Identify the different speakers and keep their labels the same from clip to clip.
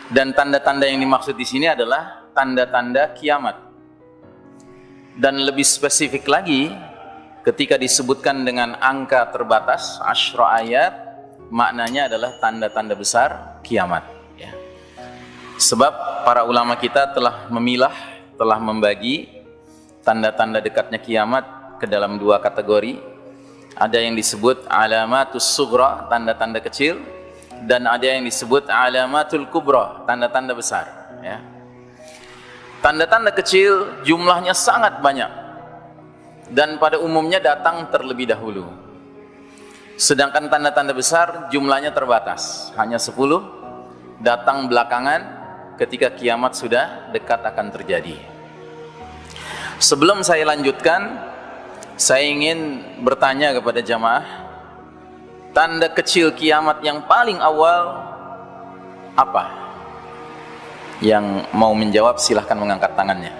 Speaker 1: Dan tanda-tanda yang dimaksud di sini adalah tanda-tanda kiamat. Dan lebih spesifik lagi, ketika disebutkan dengan angka terbatas, asyra ayat, maknanya adalah tanda-tanda besar kiamat. Ya. Sebab para ulama kita telah memilah, telah membagi tanda-tanda dekatnya kiamat ke dalam dua kategori. Ada yang disebut alamatus sughra, tanda-tanda kecil, dan ada yang disebut alamatul kubra, tanda-tanda besar. Ya. Tanda-tanda kecil jumlahnya sangat banyak dan pada umumnya datang terlebih dahulu. Sedangkan tanda-tanda besar jumlahnya terbatas, hanya 10, datang belakangan ketika kiamat sudah dekat akan terjadi. Sebelum saya lanjutkan, saya ingin bertanya kepada jamaah, tanda kecil kiamat yang paling awal apa? Yang mau menjawab silahkan mengangkat tangannya.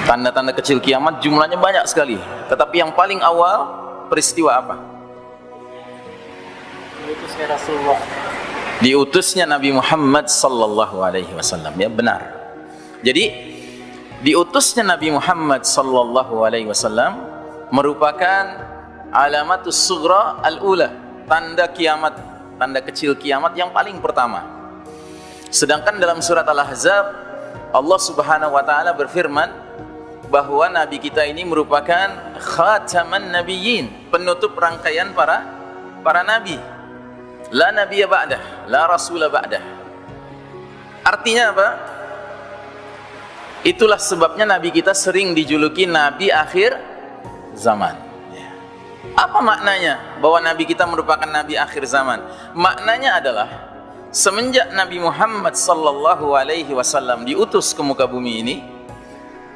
Speaker 1: Tanda-tanda kecil kiamat jumlahnya banyak sekali, tetapi yang paling awal peristiwa apa?
Speaker 2: Diutusnya Rasulullah.
Speaker 1: Diutusnya Nabi Muhammad sallallahu alaihi wasallam. Ya, benar. Jadi diutusnya Nabi Muhammad sallallahu alaihi wasallam merupakan alamatus sughra al-ula, tanda kiamat, tanda kecil kiamat yang paling pertama. Sedangkan dalam surat Al-Ahzab Allah Subhanahu wa taala berfirman bahwa nabi kita ini merupakan khataman nabiyyin, penutup rangkaian para nabi. La nabiyya ba'dah, la rasula ba'dah. Artinya apa? Itulah sebabnya nabi kita sering dijuluki nabi akhir zaman. Apa maknanya bahwa nabi kita merupakan nabi akhir zaman? Maknanya adalah semenjak Nabi Muhammad sallallahu alaihi wasallam diutus ke muka bumi ini,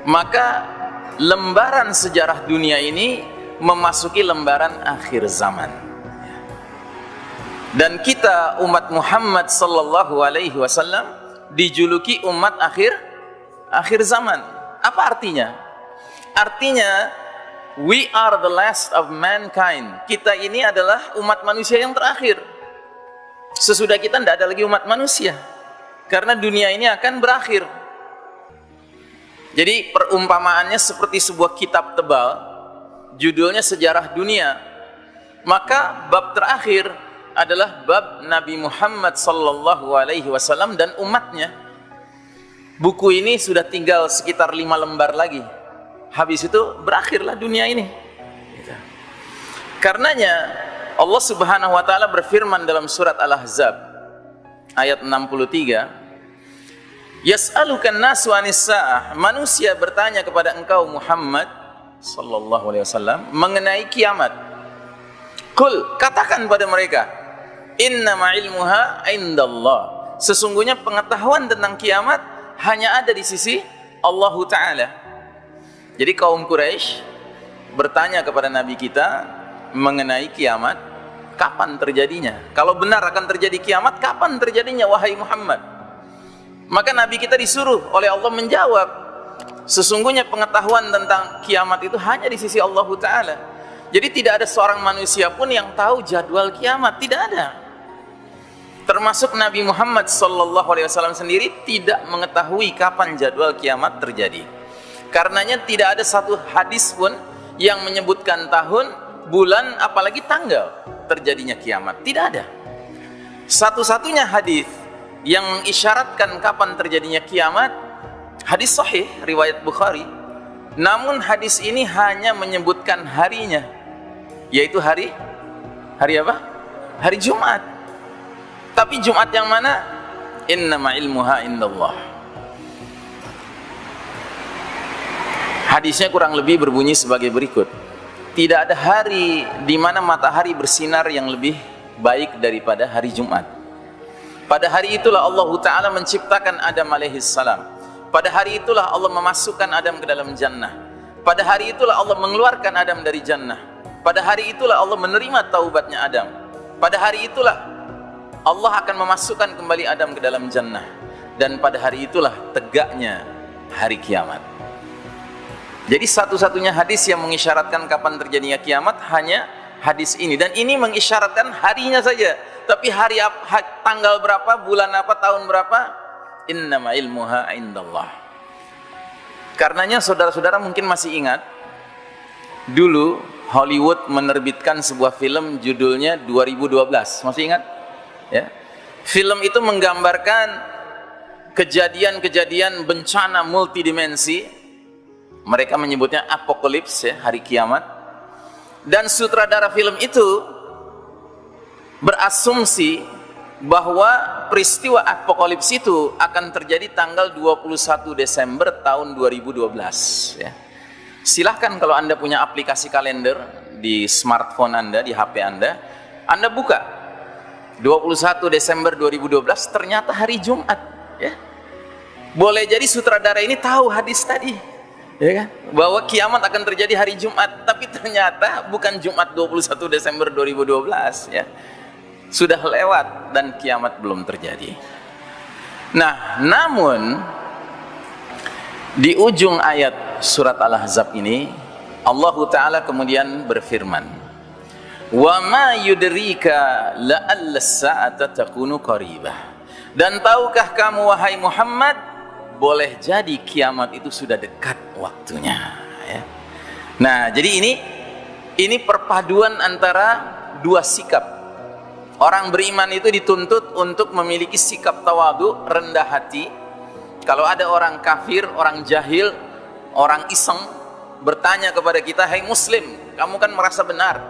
Speaker 1: maka lembaran sejarah dunia ini memasuki lembaran akhir zaman. Dan kita umat Muhammad sallallahu alaihi wasallam dijuluki umat akhir zaman. Apa artinya? Artinya we are the last of mankind. Kita ini adalah umat manusia yang terakhir. Sesudah kita tidak ada lagi umat manusia, karena dunia ini akan berakhir. Jadi perumpamaannya seperti sebuah kitab tebal, judulnya Sejarah Dunia. Maka bab terakhir adalah bab Nabi Muhammad sallallahu alaihi wasallam dan umatnya. Buku ini sudah tinggal sekitar 5 lembar lagi. Habis itu berakhirlah dunia ini. Karenanya Allah Subhanahu wa taala berfirman dalam surat Al-Ahzab ayat 63, Yas'alukan nasu 'anis sa'ah, manusia bertanya kepada engkau Muhammad sallallahu alaihi wasallam mengenai kiamat. Qul, katakan pada mereka, innama ilmuha indallah, sesungguhnya pengetahuan tentang kiamat hanya ada di sisi Allah taala. Jadi kaum Quraisy bertanya kepada nabi kita mengenai kiamat, kapan terjadinya? Kalau benar akan terjadi kiamat, kapan terjadinya wahai Muhammad? Maka nabi kita disuruh oleh Allah menjawab, sesungguhnya pengetahuan tentang kiamat itu hanya di sisi Allah taala. Jadi tidak ada seorang manusia pun yang tahu jadwal kiamat, tidak ada. Termasuk Nabi Muhammad sallallahu alaihi wasallam sendiri tidak mengetahui kapan jadwal kiamat terjadi. Karenanya tidak ada satu hadis pun yang menyebutkan tahun, bulan, apalagi tanggal terjadinya kiamat. Tidak ada. Satu-satunya hadis yang mengisyaratkan kapan terjadinya kiamat, hadis sahih riwayat Bukhari. Namun hadis ini hanya menyebutkan harinya, yaitu hari apa? Hari Jumat. Tapi Jumat yang mana? Innama ilmuha indallah. Hadisnya kurang lebih berbunyi sebagai berikut. Tidak ada hari di mana matahari bersinar yang lebih baik daripada hari Jumat. Pada hari itulah Allah Ta'ala menciptakan Adam alaihi salam. Pada hari itulah Allah memasukkan Adam ke dalam jannah. Pada hari itulah Allah mengeluarkan Adam dari jannah. Pada hari itulah Allah menerima taubatnya Adam. Pada hari itulah Allah akan memasukkan kembali Adam ke dalam jannah. Dan pada hari itulah tegaknya hari kiamat. Jadi satu-satunya hadis yang mengisyaratkan kapan terjadinya kiamat hanya hadis ini, dan ini mengisyaratkan harinya saja, Tapi tanggal berapa, bulan apa, tahun berapa? Innama ilmuha indallah. Karenanya saudara-saudara mungkin masih ingat, dulu Hollywood menerbitkan sebuah film judulnya 2012. Masih ingat? Ya. Film itu menggambarkan kejadian-kejadian bencana multidimensi. Mereka menyebutnya apokalips, ya, hari kiamat. Dan sutradara film itu berasumsi bahwa peristiwa apokalips itu akan terjadi tanggal 21 Desember tahun 2012, ya. Silahkan kalau Anda punya aplikasi kalender di smartphone Anda, di HP Anda buka 21 Desember 2012, ternyata hari Jumat, ya. Boleh jadi sutradara ini tahu hadis tadi, ya kan, bahwa kiamat akan terjadi hari Jumat, tapi ternyata bukan Jumat 21 Desember 2012, ya. Sudah lewat dan kiamat belum terjadi. Nah, namun di ujung ayat surat Al-Ahzab ini Allah Ta'ala kemudian berfirman, "Wa ma yudrika la'alla as-sa'ata takunu qaribah." Dan tahukah kamu wahai Muhammad, boleh jadi kiamat itu sudah dekat waktunya, ya. Nah, jadi ini perpaduan antara dua sikap. Orang beriman itu dituntut untuk memiliki sikap tawadu, rendah hati. Kalau ada orang kafir, orang jahil, orang iseng bertanya kepada kita, "Hai muslim, kamu kan merasa benar,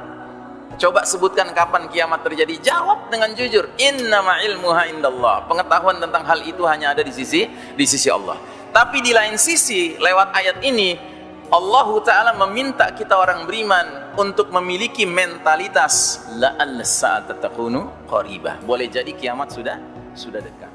Speaker 1: coba sebutkan kapan kiamat terjadi." Jawab dengan jujur, "Innama ilmuha indallah." Pengetahuan tentang hal itu hanya ada di sisi Allah. Tapi di lain sisi, lewat ayat ini Allah Ta'ala meminta kita orang beriman untuk memiliki mentalitas la'alla as-sa'ata takunu qaribah. Boleh jadi kiamat sudah dekat.